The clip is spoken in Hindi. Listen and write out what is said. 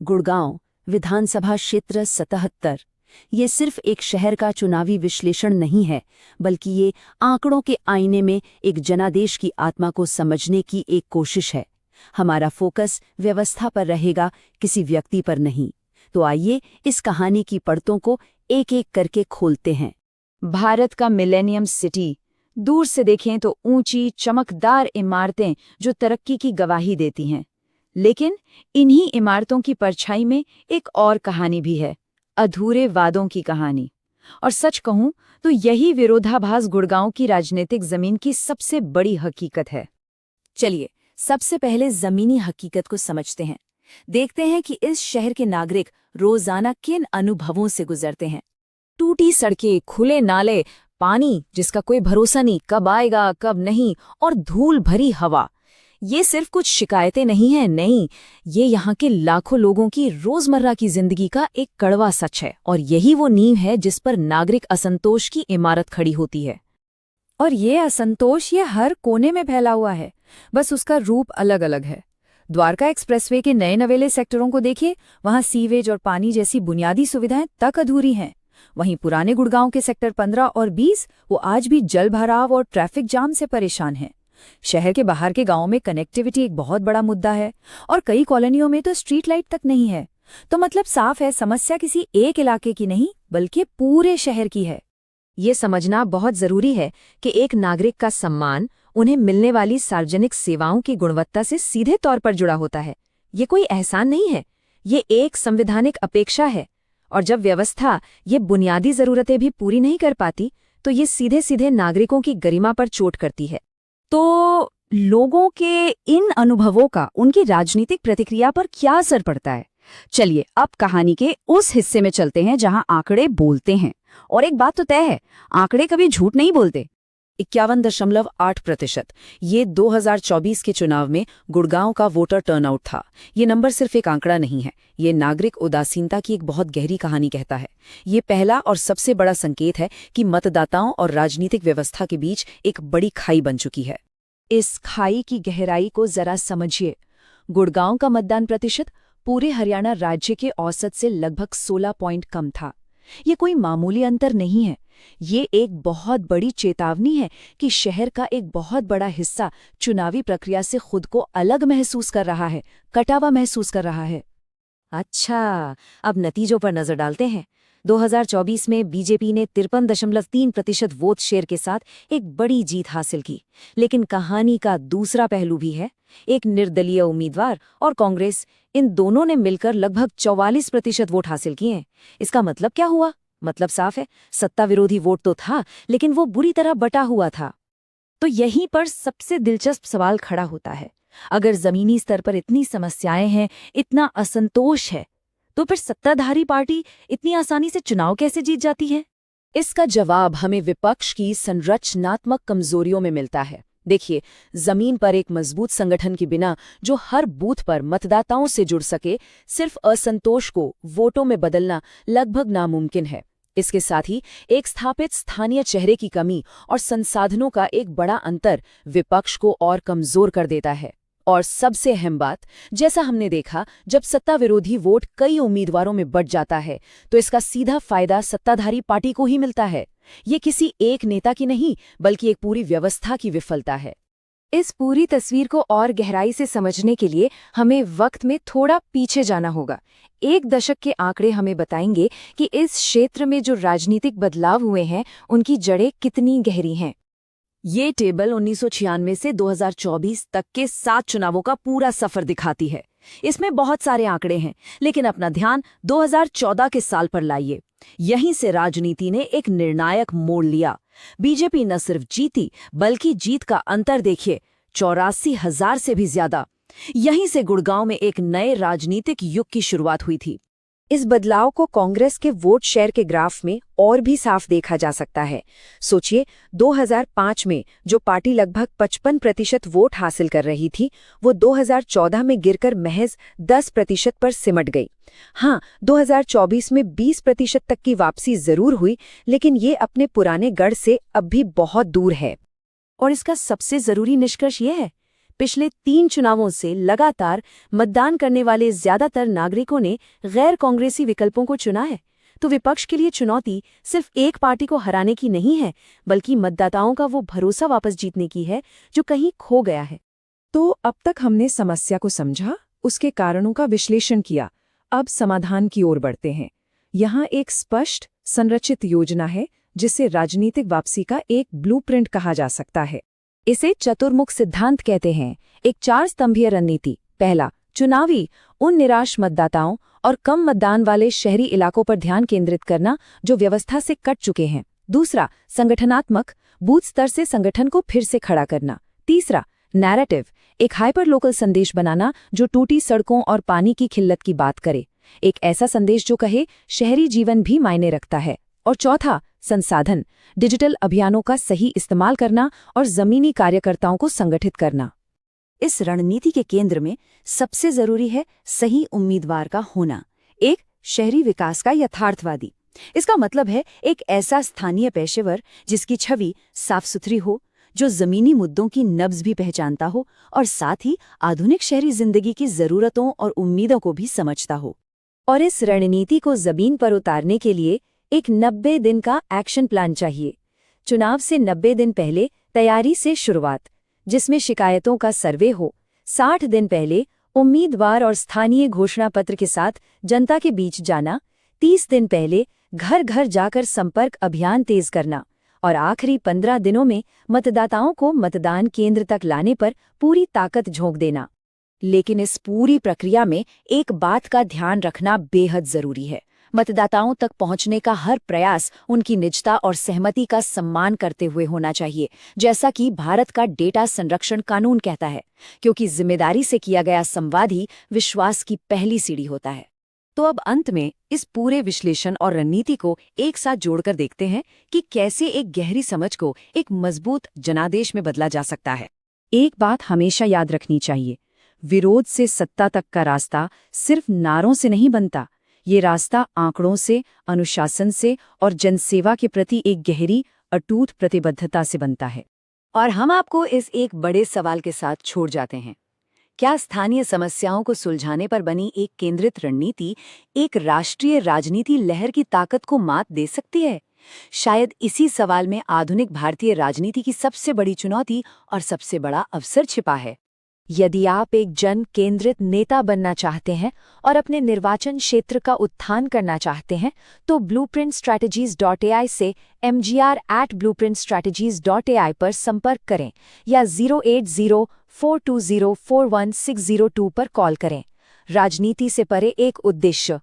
गुड़गांव विधानसभा क्षेत्र 77। ये सिर्फ एक शहर का चुनावी विश्लेषण नहीं है, बल्कि ये आंकड़ों के आईने में एक जनादेश की आत्मा को समझने की एक कोशिश है। हमारा फोकस व्यवस्था पर रहेगा, किसी व्यक्ति पर नहीं। तो आइए इस कहानी की परतों को एक एक करके खोलते हैं। भारत का मिलेनियम सिटी। दूर से देखें तो ऊंची चमकदार इमारतें जो तरक्की की गवाही देती हैं, लेकिन इन्हीं इमारतों की परछाई में एक और कहानी भी है, अधूरे वादों की कहानी। और सच कहूं तो यही विरोधाभास गुड़गांव की राजनीतिक जमीन की सबसे बड़ी हकीकत है। चलिए सबसे पहले जमीनी हकीकत को समझते हैं। देखते हैं कि इस शहर के नागरिक रोजाना किन अनुभवों से गुजरते हैं। टूटी सड़कें, खुले नाले, पानी जिसका कोई भरोसा नहीं, कब आएगा कब नहीं, और धूल भरी हवा। ये सिर्फ कुछ शिकायतें नहीं हैं, नहीं, ये यहाँ के लाखों लोगों की रोजमर्रा की जिंदगी का एक कड़वा सच है। और यही वो नींव है जिस पर नागरिक असंतोष की इमारत खड़ी होती है। और ये असंतोष ये हर कोने में फैला हुआ है, बस उसका रूप अलग अलग है। द्वारका एक्सप्रेसवे के नए नवेले सेक्टरों को देखिए, वहाँ सीवेज और पानी जैसी बुनियादी सुविधाएं तक अधूरी हैं। वहीं पुराने गुड़गांव के सेक्टर 15 और 20 वो आज भी जल भराव और ट्रैफिक जाम से परेशान हैं। शहर के बाहर के गांवों में कनेक्टिविटी एक बहुत बड़ा मुद्दा है, और कई कॉलोनियों में तो स्ट्रीट लाइट तक नहीं है। तो मतलब साफ है, समस्या किसी एक इलाके की नहीं बल्कि पूरे शहर की है। ये समझना बहुत जरूरी है कि एक नागरिक का सम्मान उन्हें मिलने वाली सार्वजनिक सेवाओं की गुणवत्ता से सीधे तौर पर जुड़ा होता है। ये कोई एहसान नहीं है, ये एक संवैधानिक अपेक्षा है। और जब व्यवस्था ये बुनियादी जरूरतें भी पूरी नहीं कर पाती, तो ये सीधे सीधे नागरिकों की गरिमा पर चोट करती है। तो लोगों के इन अनुभवों का उनकी राजनीतिक प्रतिक्रिया पर क्या असर पड़ता है? चलिए अब कहानी के उस हिस्से में चलते हैं जहां आंकड़े बोलते हैं। और एक बात तो तय है, आंकड़े कभी झूठ नहीं बोलते। 51.8%। ये 2024 के चुनाव में गुड़गांव का वोटर टर्नआउट था। ये नंबर सिर्फ एक आंकड़ा नहीं है, ये नागरिक उदासीनता की एक बहुत गहरी कहानी कहता है। ये पहला और सबसे बड़ा संकेत है कि मतदाताओं और राजनीतिक व्यवस्था के बीच एक बड़ी खाई बन चुकी है। इस खाई की गहराई को जरा समझिए। गुड़गांव का मतदान प्रतिशत पूरे हरियाणा राज्य के औसत से लगभग 16 पॉइंट कम था। ये कोई मामूली अंतर नहीं है, ये एक बहुत बड़ी चेतावनी है कि शहर का एक बहुत बड़ा हिस्सा चुनावी प्रक्रिया से खुद को अलग महसूस कर रहा है, कटा हुआ महसूस कर रहा है। अच्छा, अब नतीजों पर नजर डालते हैं। 2024 में बीजेपी ने 53.3% वोट शेयर के साथ एक बड़ी जीत हासिल की। लेकिन कहानी का दूसरा पहलू भी है। एक निर्दलीय उम्मीदवार और कांग्रेस, इन दोनों ने मिलकर लगभग 44% वोट हासिल किए हैं। इसका मतलब क्या हुआ? मतलब साफ है, सत्ता विरोधी वोट तो था, लेकिन वो बुरी तरह बटा हुआ था। तो यहीं पर सबसे दिलचस्प सवाल खड़ा होता है। अगर जमीनी स्तर पर इतनी समस्याएं हैं, इतना असंतोष है, तो फिर सत्ताधारी पार्टी इतनी आसानी से चुनाव कैसे जीत जाती है? इसका जवाब हमें विपक्ष की संरचनात्मक कमजोरियों में मिलता है। देखिए, जमीन पर एक मजबूत संगठन के बिना जो हर बूथ पर मतदाताओं से जुड़ सके, सिर्फ असंतोष को वोटों में बदलना लगभग नामुमकिन है। इसके साथ ही एक स्थापित स्थानीय चेहरे की कमी और संसाधनों का एक बड़ा अंतर विपक्ष को और कमजोर कर देता है। और सबसे अहम बात, जैसा हमने देखा, जब सत्ता विरोधी वोट कई उम्मीदवारों में बढ़ जाता है, तो इसका सीधा फायदा सत्ताधारी पार्टी को ही मिलता है। ये किसी एक नेता की नहीं, बल्कि एक पूरी व्यवस्था की विफलता है। इस पूरी तस्वीर को और गहराई से समझने के लिए हमें वक्त में थोड़ा पीछे जाना होगा। एक दशक के आंकड़े हमें बताएंगे कि इस क्षेत्र में जो राजनीतिक बदलाव हुए हैं, उनकी जड़ें कितनी गहरी हैं। ये टेबल 1996 से 2024 तक के 7 चुनावों का पूरा सफर दिखाती है। इसमें बहुत सारे आंकड़े हैं, लेकिन अपना ध्यान 2014 के साल पर लाइए। यहीं से राजनीति ने एक निर्णायक मोड़ लिया। बीजेपी न सिर्फ जीती, बल्कि जीत का अंतर देखिए, 84,000 से भी ज्यादा। यहीं से गुड़गांव में एक नए राजनीतिक युग की शुरुआत हुई थी। इस बदलाव को कांग्रेस के वोट शेयर के ग्राफ में और भी साफ देखा जा सकता है। सोचिए, 2005 में जो पार्टी लगभग 55% वोट हासिल कर रही थी, वो 2014 में गिरकर महज 10% पर सिमट गई। हाँ, 2024 में 20% तक की वापसी जरूर हुई, लेकिन ये अपने पुराने गढ़ से अब भी बहुत दूर है। और इसका सबसे जरूरी निष्कर्ष ये है, पिछले 3 चुनावों से लगातार मतदान करने वाले ज्यादातर नागरिकों ने गैर कांग्रेसी विकल्पों को चुना है। तो विपक्ष के लिए चुनौती सिर्फ एक पार्टी को हराने की नहीं है, बल्कि मतदाताओं का वो भरोसा वापस जीतने की है जो कहीं खो गया है। तो अब तक हमने समस्या को समझा, उसके कारणों का विश्लेषण किया। अब समाधान की ओर बढ़ते हैं। यहाँ एक स्पष्ट, संरचित योजना है जिसे राजनीतिक वापसी का एक ब्लूप्रिंट कहा जा सकता है। इसे चतुर्मुख सिद्धांत कहते हैं, एक 4 स्तंभीय रणनीति। पहला, चुनावी, उन निराश मतदाताओं और कम मतदान वाले शहरी इलाकों पर ध्यान केंद्रित करना जो व्यवस्था से कट चुके हैं। दूसरा, संगठनात्मक, बूथ स्तर से संगठन को फिर से खड़ा करना। तीसरा, नैरेटिव, एक हाइपर लोकल संदेश बनाना जो टूटी सड़कों और पानी की किल्लत की बात करे, एक ऐसा संदेश जो कहे शहरी जीवन भी मायने रखता है। और चौथा, संसाधन, डिजिटल अभियानों का सही इस्तेमाल करना और जमीनी कार्यकर्ताओं को संगठित करना। इस रणनीति के केंद्र में सबसे जरूरी है सही उम्मीदवार का होना, एक शहरी विकास का यथार्थवादी। इसका मतलब है एक ऐसा स्थानीय पेशेवर जिसकी छवि साफ सुथरी हो, जो जमीनी मुद्दों की नब्ज भी पहचानता हो और साथ ही आधुनिक शहरी जिंदगी की जरूरतों और उम्मीदों को भी समझता हो। और इस रणनीति को जमीन पर उतारने के लिए एक 90 दिन का एक्शन प्लान चाहिए। चुनाव से 90 दिन पहले तैयारी से शुरुआत, जिसमें शिकायतों का सर्वे हो। 60 दिन पहले उम्मीदवार और स्थानीय घोषणा पत्र के साथ जनता के बीच जाना। 30 दिन पहले घर घर जाकर संपर्क अभियान तेज करना। और आखिरी 15 दिनों में मतदाताओं को मतदान केंद्र तक लाने पर पूरी ताकत झोंक देना। लेकिन इस पूरी प्रक्रिया में एक बात का ध्यान रखना बेहद जरूरी है। मतदाताओं तक पहुंचने का हर प्रयास उनकी निजता और सहमति का सम्मान करते हुए होना चाहिए, जैसा कि भारत का डेटा संरक्षण कानून कहता है, क्योंकि जिम्मेदारी से किया गया संवाद ही विश्वास की पहली सीढ़ी होता है। तो अब अंत में इस पूरे विश्लेषण और रणनीति को एक साथ जोड़कर देखते हैं कि कैसे एक गहरी समझ को एक मजबूत जनादेश में बदला जा सकता है। एक बात हमेशा याद रखनी चाहिए, विरोध से सत्ता तक का रास्ता सिर्फ नारों से नहीं बनता। ये रास्ता आंकड़ों से, अनुशासन से और जनसेवा के प्रति एक गहरी, अटूट प्रतिबद्धता से बनता है। और हम आपको इस एक बड़े सवाल के साथ छोड़ जाते हैं, क्या स्थानीय समस्याओं को सुलझाने पर बनी एक केंद्रित रणनीति एक राष्ट्रीय राजनीति लहर की ताकत को मात दे सकती है? शायद इसी सवाल में आधुनिक भारतीय राजनीति की सबसे बड़ी चुनौती और सबसे बड़ा अवसर छिपा है। यदि आप एक जन केंद्रित नेता बनना चाहते हैं और अपने निर्वाचन क्षेत्र का उत्थान करना चाहते हैं, तो blueprintstrategies.ai से mgr@blueprintstrategies.ai पर संपर्क करें या 08042041602 पर कॉल करें। राजनीति से परे एक उद्देश्य,